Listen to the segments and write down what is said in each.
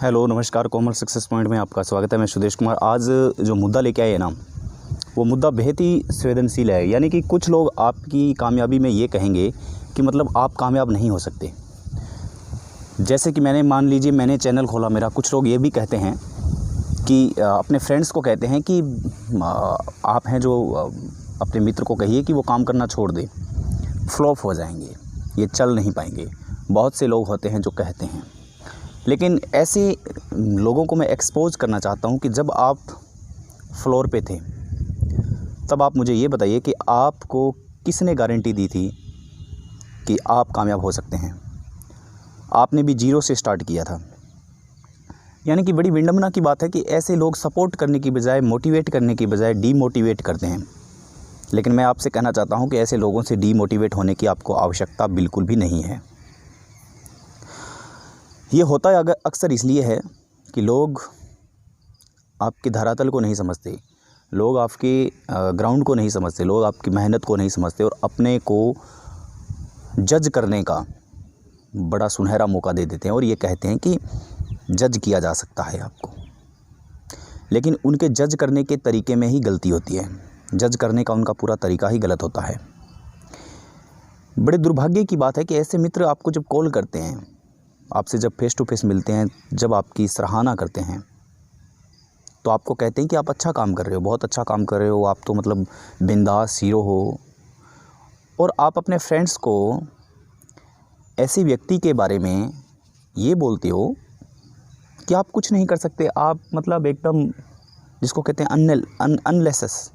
Hello नमस्कार, कोमल success point में आपका स्वागत है। मैं सुदेश कुमार। आज जो मुद्दा लेके आए हैं ना, वो मुद्दा बेहद ही संवेदनशील है। यानी कि कुछ लोग आपकी कामयाबी में ये कहेंगे कि मतलब आप कामयाब नहीं हो सकते। जैसे कि मान लीजिए मैंने चैनल खोला मेरा, कुछ लोग ये भी कहते हैं कि अपने फ्रेंड्स को कहते हैं कि आप हैं जो अपने मित्र को कहिए कि वो काम करना छोड़ दे, फ्लॉप हो जाएंगे, ये चल नहीं पाएंगे। बहुत से लोग होते हैं जो कहते हैं, लेकिन ऐसे लोगों को मैं एक्सपोज करना चाहता हूं कि जब आप फ्लोर पे थे तब आप मुझे ये बताइए कि आपको किसने गारंटी दी थी कि आप कामयाब हो सकते हैं। आपने भी जीरो से स्टार्ट किया था। यानी कि बड़ी विडंबना की बात है कि ऐसे लोग सपोर्ट करने की बजाय, मोटिवेट करने की बजाय डीमोटिवेट करते हैं। लेकिन मैं आपसे कहना चाहता हूं कि ऐसे लोगों से डीमोटिवेट होने की आपको आवश्यकता बिल्कुल भी नहीं है। ये होता है अक्सर इसलिए है कि लोग आपके धरातल को नहीं समझते, लोग आपके ग्राउंड को नहीं समझते, लोग आपकी मेहनत को नहीं समझते और अपने को जज करने का बड़ा सुनहरा मौका दे देते हैं और ये कहते हैं कि जज किया जा सकता है आपको। लेकिन उनके जज करने के तरीके में ही गलती होती है। जज करने का उनका पूरा तरीका ही गलत होता है। बड़े दुर्भाग्य की बात है कि ऐसे मित्र आपको जब कॉल करते हैं, आपसे जब फेस टू फेस मिलते हैं, जब आपकी सराहना करते हैं, तो आपको कहते हैं कि आप अच्छा काम कर रहे हो, बहुत अच्छा काम कर रहे हो, आप तो मतलब बिंदास हीरो हो। और आप अपने फ्रेंड्स को ऐसे व्यक्ति के बारे में ये बोलते हो कि आप कुछ नहीं कर सकते, आप मतलब एकदम जिसको कहते हैं अनलेसेस,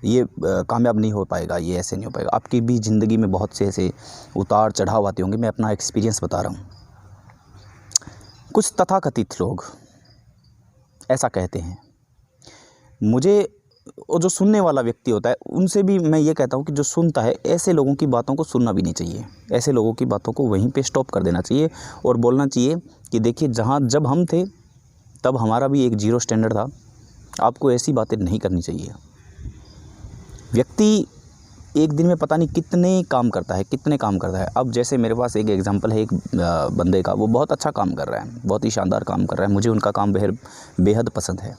ये कामयाब नहीं हो पाएगा, ये ऐसे नहीं हो पाएगा। आपकी भी ज़िंदगी में बहुत से ऐसे उतार चढ़ाव आते होंगे। मैं अपना एक्सपीरियंस बता रहा हूँ। कुछ तथाकथित लोग ऐसा कहते हैं मुझे, और जो सुनने वाला व्यक्ति होता है उनसे भी मैं ये कहता हूँ कि जो सुनता है, ऐसे लोगों की बातों को सुनना भी नहीं चाहिए। ऐसे लोगों की बातों को वहीं पे स्टॉप कर देना चाहिए और बोलना चाहिए कि देखिए, जब हम थे तब हमारा भी एक जीरो स्टैंडर्ड था, आपको ऐसी बातें नहीं करनी चाहिए। व्यक्ति एक दिन में पता नहीं कितने काम करता है। अब जैसे मेरे पास एक एग्जांपल है एक बंदे का, वो बहुत अच्छा काम कर रहा है, बहुत ही शानदार काम कर रहा है, मुझे उनका काम बेहद पसंद है।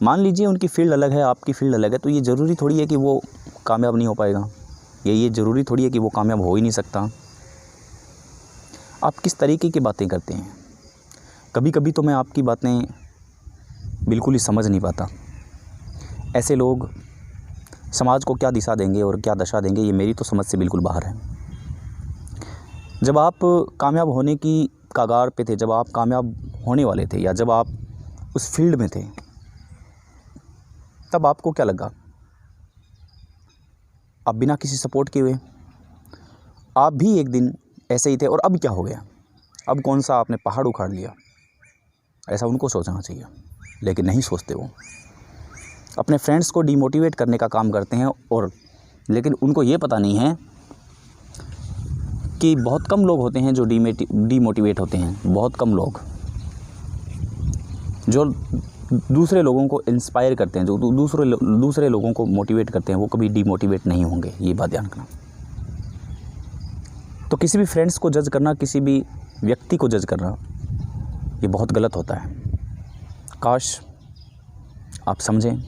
मान लीजिए उनकी फील्ड अलग है, आपकी फील्ड अलग है, तो ये ज़रूरी थोड़ी है कि वो कामयाब नहीं हो पाएगा, ये ज़रूरी थोड़ी है कि वो कामयाब हो ही नहीं सकता। आप किस तरीके की बातें करते हैं? कभी कभी तो मैं आपकी बातें बिल्कुल ही समझ नहीं पाता। ऐसे लोग समाज को क्या दिशा देंगे और क्या दशा देंगे, ये मेरी तो समझ से बिल्कुल बाहर है। जब आप कामयाब होने की कगार पे थे, जब आप कामयाब होने वाले थे, या जब आप उस फील्ड में थे, तब आपको क्या लगा? आप बिना किसी सपोर्ट के हुए, आप भी एक दिन ऐसे ही थे। और अब क्या हो गया? अब कौन सा आपने पहाड़ उखाड़ लिया? ऐसा उनको सोचना चाहिए, लेकिन नहीं सोचते। वो अपने फ्रेंड्स को डीमोटिवेट करने का काम करते हैं, और लेकिन उनको ये पता नहीं है कि बहुत कम लोग होते हैं जो डीमोटिवेट होते हैं। बहुत कम लोग जो दूसरे लोगों को इंस्पायर करते हैं, जो दूसरे लोगों को मोटिवेट करते हैं, वो कभी डीमोटिवेट नहीं होंगे। ये बात ध्यान रखना। तो किसी भी फ्रेंड्स को जज करना, किसी भी व्यक्ति को जज करना, ये बहुत गलत होता है। काश आप समझें,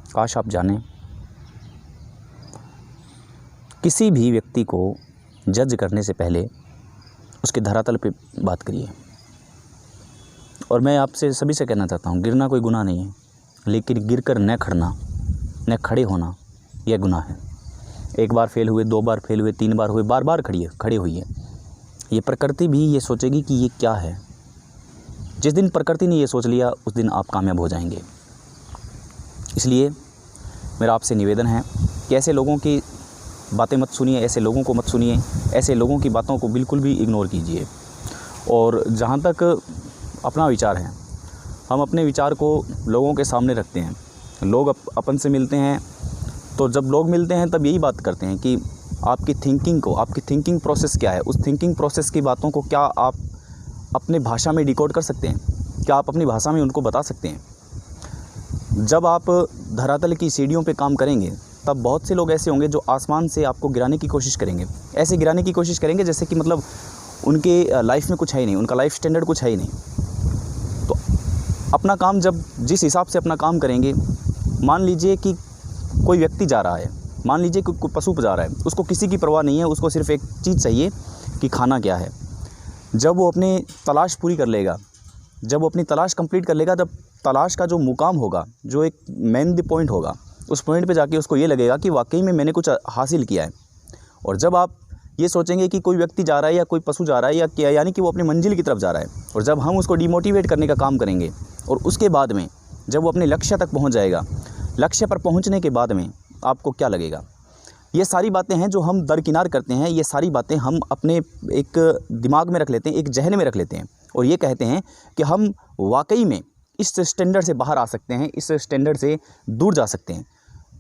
काश आप जानें, किसी भी व्यक्ति को जज करने से पहले उसके धरातल पे बात करिए। और मैं आपसे सभी से कहना चाहता हूँ, गिरना कोई गुनाह नहीं है, लेकिन गिरकर न खड़ना, न खड़े होना, यह गुनाह है। एक बार फेल हुए, 2 बार फेल हुए, 3 बार हुए, बार बार खड़े हुई। ये प्रकृति भी ये सोचेगी कि ये क्या है। जिस दिन प्रकृति ने ये सोच लिया, उस दिन आप कामयाब हो जाएंगे। इसलिए मेरा आपसे निवेदन है कि ऐसे लोगों की बातें मत सुनिए, ऐसे लोगों को मत सुनिए, ऐसे लोगों की बातों को बिल्कुल भी इग्नोर कीजिए। और जहाँ तक अपना विचार है, हम अपने विचार को लोगों के सामने रखते हैं। लोग अपन से मिलते हैं, तो जब लोग मिलते हैं तब यही बात करते हैं कि आपकी थिंकिंग प्रोसेस क्या है। उस थिंकिंग प्रोसेस की बातों को क्या आप अपने भाषा में डिकोड कर सकते हैं? क्या आप अपनी भाषा में उनको बता सकते हैं? जब आप धरातल की सीढ़ियों पे काम करेंगे, तब बहुत से लोग ऐसे होंगे जो आसमान से आपको गिराने की कोशिश करेंगे। ऐसे गिराने की कोशिश करेंगे जैसे कि मतलब उनके लाइफ में कुछ है ही नहीं, उनका लाइफ स्टैंडर्ड कुछ है ही नहीं। तो अपना काम जब जिस हिसाब से अपना काम करेंगे, मान लीजिए कि कोई व्यक्ति जा रहा है, मान लीजिए कि कोई पशु जा रहा है, उसको किसी की परवाह नहीं है, उसको सिर्फ एक चीज़ चाहिए कि खाना क्या है। जब वो अपनी तलाश पूरी कर लेगा, जब वो अपनी तलाश कंप्लीट कर लेगा, जब तलाश का जो मुकाम होगा, जो एक मेन द पॉइंट होगा, उस पॉइंट पे जाके उसको ये लगेगा कि वाकई में मैंने कुछ हासिल किया है। और जब आप ये सोचेंगे कि कोई व्यक्ति जा रहा है या कोई पशु जा रहा है या क्या, यानी कि वो अपनी मंजिल की तरफ जा रहा है, और जब हम उसको डिमोटिवेट करने का काम करेंगे और उसके बाद में जब वो अपने लक्ष्य तक पहुँच जाएगा, लक्ष्य पर पहुँचने के बाद में आपको क्या लगेगा? ये सारी बातें हैं जो हम दरकिनार करते हैं, ये सारी बातें हम अपने एक दिमाग में रख लेते हैं, एक जहन में रख लेते हैं और ये कहते हैं कि हम वाकई में इस स्टैंडर्ड से बाहर आ सकते हैं, इस स्टैंडर्ड से दूर जा सकते हैं।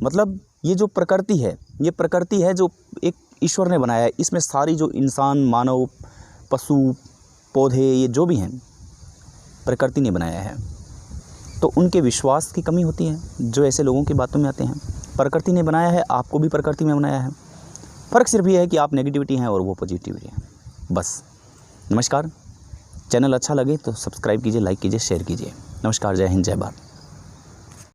मतलब ये जो प्रकृति है, ये प्रकृति है जो एक ईश्वर ने बनाया है, इसमें सारी जो इंसान, मानव, पशु, पौधे, ये जो भी हैं प्रकृति ने बनाया है। तो उनके विश्वास की कमी होती है जो ऐसे लोगों की बातों में आते हैं। प्रकृति ने बनाया है, आपको भी प्रकृति में बनाया है, फ़र्क सिर्फ ये है कि आप नेगेटिविटी हैं और वो पॉजिटिविटी है, बस। नमस्कार। चैनल अच्छा लगे तो सब्सक्राइब कीजिए, लाइक कीजिए, शेयर कीजिए। नमस्कार, जय हिंद, जय भारत।